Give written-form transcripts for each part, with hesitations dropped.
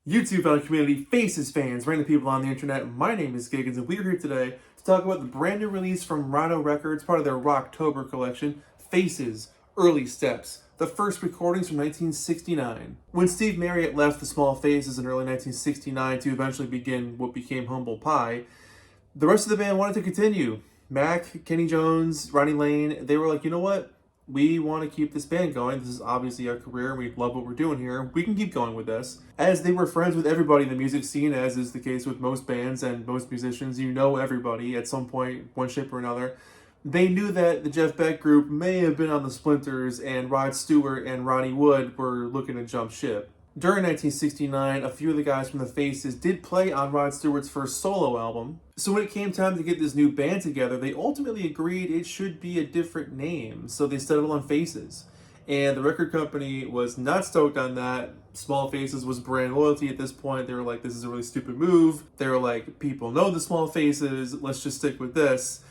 YouTube found community, Faces fans, random people on the internet. My name is Giggens, and we're here today to talk about the brand new release from Rhino Records, part of their Rocktober collection, Faces, Early Steps, the first recordings from 1969. When Steve Marriott left the Small Faces in early 1969 to eventually begin what became Humble Pie, the rest of the band wanted to continue. Mac, Kenny Jones, Ronnie Lane, they were like, you know what? We want to keep this band going. This is obviously our career. We love what we're doing here. We can keep going with this. As they were friends with everybody in the music scene, as is the case with most bands and most musicians, you know everybody at some point, one shape or another. They knew that the Jeff Beck group may have been on the splinters, and Rod Stewart and Ronnie Wood were looking to jump ship. During 1969, a few of the guys from the Faces did play on Rod Stewart's first solo album. So when it came time to get this new band together, they ultimately agreed it should be a different name. So they settled on Faces. And the record company was not stoked on that. Small Faces was brand loyalty at this point. They were like, this is a really stupid move. They were like, people know the Small Faces. Let's just stick with this.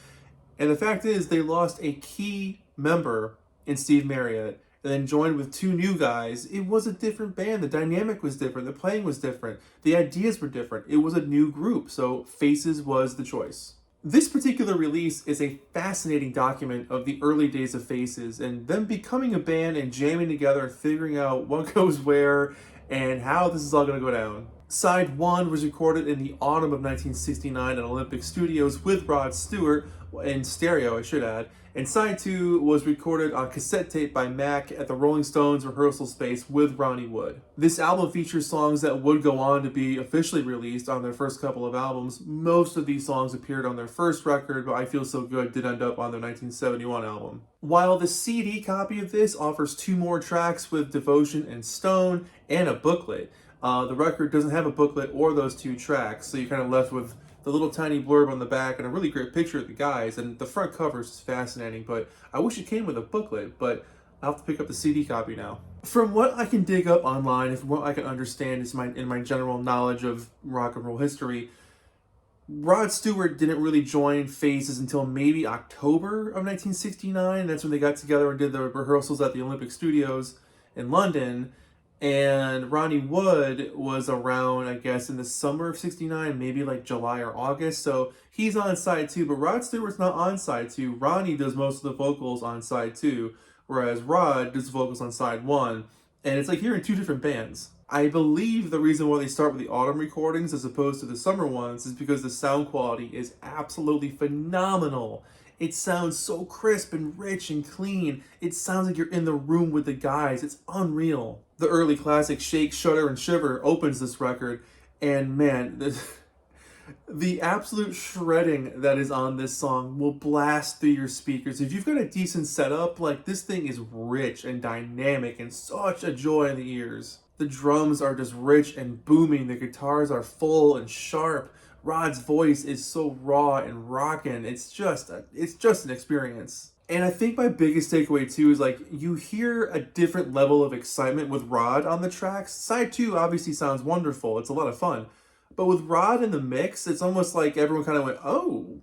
And the fact is, they lost a key member in Steve Marriott, and then joined with two new guys. It was a different band. The dynamic was different. The playing was different. The ideas were different. It was a new group, so Faces was the choice. This particular release is a fascinating document of the early days of Faces and them becoming a band and jamming together and figuring out what goes where and how this is all going to go down. Side 1 was recorded in the autumn of 1969 at Olympic Studios with Rod Stewart, in stereo I should add, and Side 2 was recorded on cassette tape by Mac at the Rolling Stones rehearsal space with Ronnie Wood. This album features songs that would go on to be officially released on their first couple of albums. Most of these songs appeared on their first record, but I Feel So Good did end up on their 1971 album. While the CD copy of this offers 2 more tracks with Devotion and Stone and a booklet, the record doesn't have a booklet or those 2 tracks, so you're kind of left with the little tiny blurb on the back and a really great picture of the guys, and the front cover is fascinating, but I wish it came with a booklet, but I'll have to pick up the CD copy now. From what I can dig up online, and from what I can understand in my general knowledge of rock and roll history, Rod Stewart didn't really join Faces until maybe October of 1969. That's when they got together and did the rehearsals at the Olympic Studios in London. And Ronnie Wood was around, I guess, in the summer of 69, maybe like July or August. So he's on side 2, but Rod Stewart's not on side 2. Ronnie does most of the vocals on side 2, whereas Rod does the vocals on side 1. And it's like hearing 2 different bands. I believe the reason why they start with the autumn recordings as opposed to the summer ones is because the sound quality is absolutely phenomenal. It sounds so crisp and rich and clean. It sounds like you're in the room with the guys. It's unreal. The early classic Shake, Shudder, and Shiver opens this record, and man, the absolute shredding that is on this song will blast through your speakers. If you've got a decent setup, like, this thing is rich and dynamic and such a joy in the ears. The drums are just rich and booming. The guitars are full and sharp. Rod's voice is so raw and rockin'. It's just an experience. And I think my biggest takeaway too is, like, you hear a different level of excitement with Rod on the tracks. Side 2 obviously sounds wonderful. It's a lot of fun. But with Rod in the mix, it's almost like everyone kind of went, oh,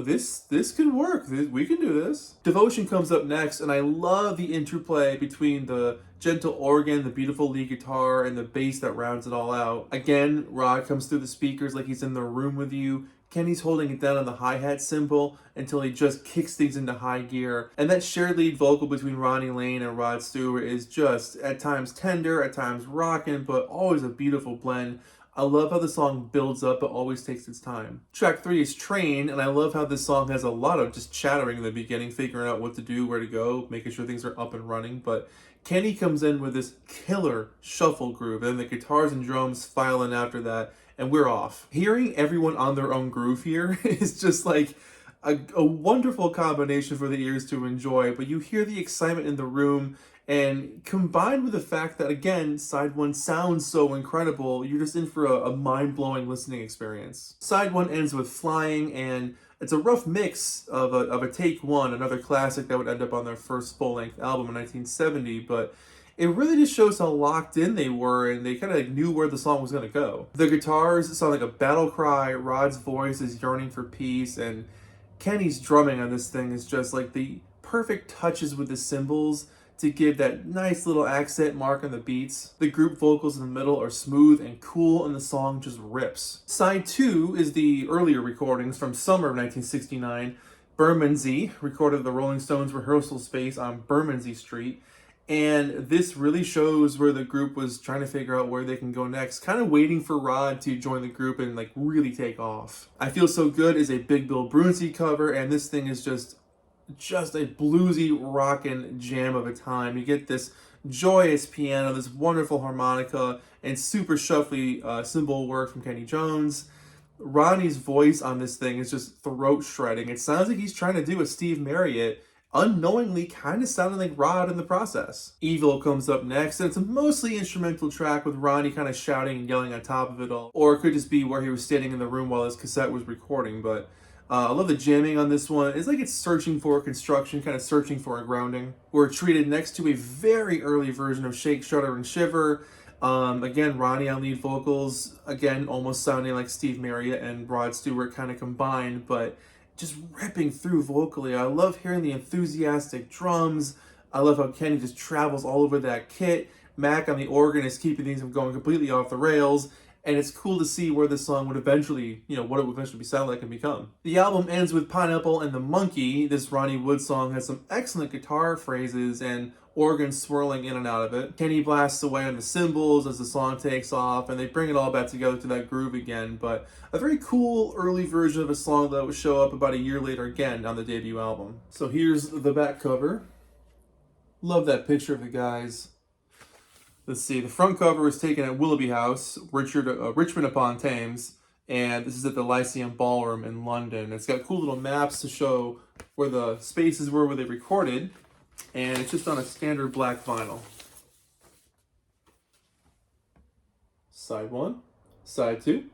this could work. We can do this. Devotion comes up next, and I love the interplay between the gentle organ, the beautiful lead guitar, and the bass that rounds it all out. Again, Rod comes through the speakers like he's in the room with you. Kenny's holding it down on the hi-hat cymbal until he just kicks things into high gear. And that shared lead vocal between Ronnie Lane and Rod Stewart is just at times tender, at times rockin', but always a beautiful blend. I love how the song builds up but always takes its time. Track 3 is Train, and I love how this song has a lot of just chattering in the beginning, figuring out what to do, where to go, making sure things are up and running. But Kenny comes in with this killer shuffle groove, and the guitars and drums file in after that, and we're off. Hearing everyone on their own groove here is just like a wonderful combination for the ears to enjoy, but you hear the excitement in the room, and combined with the fact that, again, side 1 sounds so incredible, you're just in for a mind-blowing listening experience. Side 1 ends with Flying, and it's a rough mix of a Take 1, another classic that would end up on their first full-length album in 1970, but it really just shows how locked in they were, and they kind of knew where the song was going to go. The guitars sound like a battle cry, Rod's voice is yearning for peace, and Kenny's drumming on this thing is just like the perfect touches with the cymbals to give that nice little accent mark on the beats. The group vocals in the middle are smooth and cool, and the song just rips. Side 2 is the earlier recordings from summer of 1969. Bermondsey recorded the Rolling Stones rehearsal space on Bermondsey Street. And this really shows where the group was trying to figure out where they can go next, kind of waiting for Rod to join the group and like really take off. I Feel So Good is a Big Bill Brunsey cover, and this thing is just a bluesy rockin' jam of a time. You get this joyous piano, this wonderful harmonica, and super shuffly cymbal work from Kenny Jones. Ronnie's voice on this thing is just throat shredding. It sounds like he's trying to do a Steve Marriott, unknowingly kind of sounding like Rod in the process. Evil comes up next, and it's a mostly instrumental track with Ronnie kind of shouting and yelling on top of it all. Or it could just be where he was standing in the room while his cassette was recording, but I love the jamming on this one. It's like it's searching for a construction, kind of searching for a grounding. We're treated next to a very early version of Shake, Shudder, and Shiver. Again, Ronnie on lead vocals. Again, almost sounding like Steve Marriott and Rod Stewart kind of combined, but just ripping through vocally. I love hearing the enthusiastic drums. I love how Kenny just travels all over that kit. Mac on the organ is keeping things from going completely off the rails. And it's cool to see where this song would eventually, what it would eventually sound like and become. The album ends with Pineapple and the Monkey. This Ronnie Wood song has some excellent guitar phrases and organ swirling in and out of it. Kenny blasts away on the cymbals as the song takes off, and they bring it all back together to that groove again. But a very cool early version of a song that would show up about a year later again on the debut album. So here's the back cover. Love that picture of the guys. Let's see, the front cover was taken at Willoughby House, Richmond upon Thames, and this is at the Lyceum Ballroom in London. It's got cool little maps to show where the spaces were where they recorded, and it's just on a standard black vinyl. Side 1, side 2.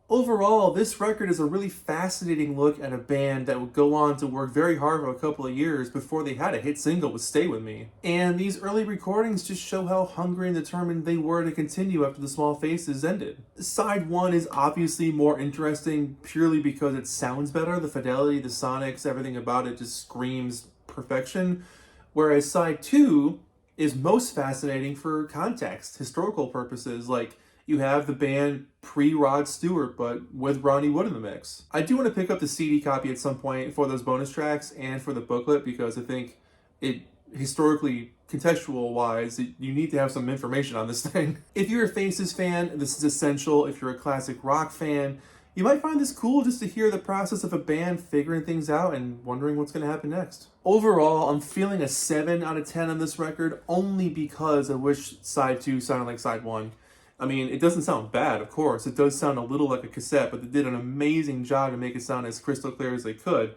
Overall, this record is a really fascinating look at a band that would go on to work very hard for a couple of years before they had a hit single with Stay With Me. And these early recordings just show how hungry and determined they were to continue after the Small Faces ended. Side 1 is obviously more interesting purely because it sounds better. The fidelity, the sonics, everything about it just screams perfection. Whereas side 2 is most fascinating for context, historical purposes, like you have the band pre-Rod Stewart, but with Ronnie Wood in the mix. I do want to pick up the CD copy at some point for those bonus tracks and for the booklet, because I think it, historically, contextual-wise, you need to have some information on this thing. If you're a Faces fan, this is essential. If you're a classic rock fan, you might find this cool just to hear the process of a band figuring things out and wondering what's going to happen next. Overall, I'm feeling a 7 out of 10 on this record, only because I wish side 2 sounded like side 1. I mean, it doesn't sound bad, of course. It does sound a little like a cassette, but they did an amazing job to make it sound as crystal clear as they could.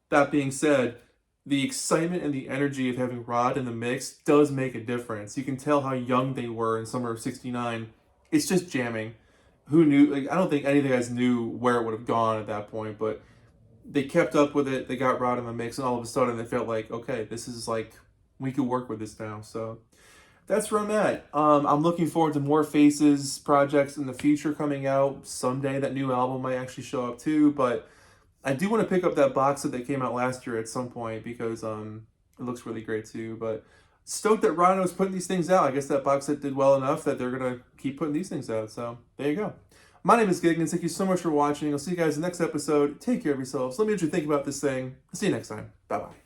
That being said, the excitement and the energy of having Rod in the mix does make a difference. You can tell how young they were in summer of '69. It's just jamming. Who knew? Like, I don't think any of the guys knew where it would have gone at that point, but they kept up with it. They got Rod in the mix, and all of a sudden they felt like, okay, this is like, we could work with this now. So that's where I'm at. I'm looking forward to more Faces projects in the future coming out. Someday that new album might actually show up too, but I do want to pick up that box set that came out last year at some point, because it looks really great too. But stoked that Rhino's putting these things out. I guess that box set did well enough that they're going to keep putting these things out. So there you go. My name is Giggens. Thank you so much for watching. I'll see you guys in the next episode. Take care of yourselves. Let me know what you think about this thing. I'll see you next time. Bye-bye.